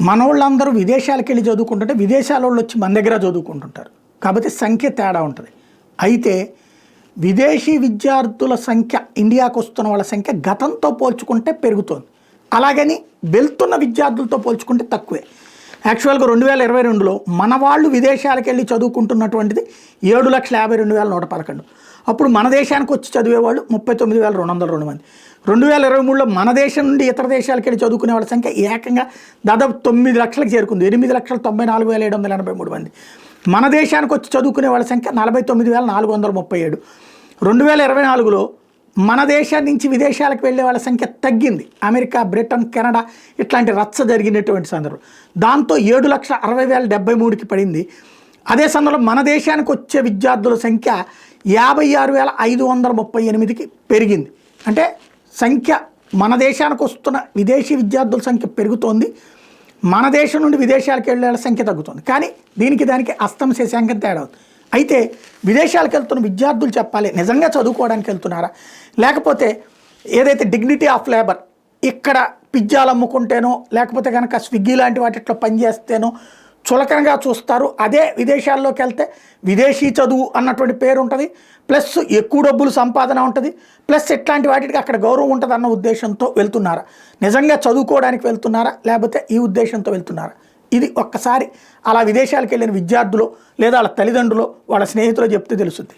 మనోళ్ళందరూ విదేశాలకు వెళ్ళి చదువుకుంటుంటే విదేశాల వాళ్ళు వచ్చి మన దగ్గర చదువుకుంటుంటారు కాబట్టి సంఖ్య తేడా ఉంటుంది. అయితే విదేశీ విద్యార్థుల సంఖ్య ఇండియాకు వస్తున్న వాళ్ళ సంఖ్య గతంతో పోల్చుకుంటే పెరుగుతోంది. అలాగని వెళ్తున్న విద్యార్థులతో పోల్చుకుంటే తక్కువే. యాక్చువల్గా 2022లో మన వాళ్ళు విదేశాలకు వెళ్ళి చదువుకుంటున్నటువంటిది 7,52,111. అప్పుడు మన దేశానికి వచ్చి చదివేవాళ్ళు 39,202 మంది. 2023లో మన దేశం నుండి ఇతర దేశాలకు వెళ్ళి చదువుకునే వాళ్ళ సంఖ్య ఏకంగా దాదాపు 9 లక్షలకు చేరుకుంది. 8,94,783 మంది. మన దేశానికి వచ్చి చదువుకునే వాళ్ళ సంఖ్య 49,437. 2024లో మన దేశం నుంచి విదేశాలకు వెళ్ళే వాళ్ళ సంఖ్య తగ్గింది. అమెరికా, బ్రిటన్, కెనడా ఇట్లాంటి రచ్చ జరిగినటువంటి సందర్భం. దాంతో 7,60,073కి పడింది. అదే సమయంలో మన దేశానికి వచ్చే విద్యార్థుల సంఖ్య 56,538కి పెరిగింది. అంటే సంఖ్య మన దేశానికి వస్తున్న విదేశీ విద్యార్థుల సంఖ్య పెరుగుతోంది, మన దేశం నుండి విదేశాలకు వెళ్ళే వాళ్ళ సంఖ్య తగ్గుతుంది. కానీ దానికి అస్తం శశాంకం తేడా అవుతుంది. అయితే విదేశాలకు వెళ్తున్న విద్యార్థులు చెప్పాలి నిజంగా చదువుకోవడానికి వెళ్తున్నారా, లేకపోతే ఏదైతే డిగ్నిటీ ఆఫ్ లేబర్ ఇక్కడ పిజ్జాలు అమ్ముకుంటేనో లేకపోతే కనుక స్విగ్గీ లాంటి వాటిట్లో పనిచేస్తేనో చులకనగా చూస్తారు. అదే విదేశాల్లోకి వెళ్తే విదేశీ చదువు అన్నటువంటి పేరు ఉంటుంది, ప్లస్ ఎక్కువ డబ్బులు సంపాదన ఉంటుంది, ప్లస్ ఇట్లాంటి వాటికి అక్కడ గౌరవం ఉంటుంది అన్న ఉద్దేశంతో వెళ్తున్నారా, నిజంగా చదువుకోవడానికి వెళ్తున్నారా, లేకపోతే ఈ ఉద్దేశంతో వెళ్తున్నారా? ఇది ఒక్కసారి అలా విదేశాలకు వెళ్ళిన విద్యార్థులు లేదా వాళ్ళ తల్లిదండ్రులు వాళ్ళ స్నేహితులు చెప్తే తెలుస్తుంది.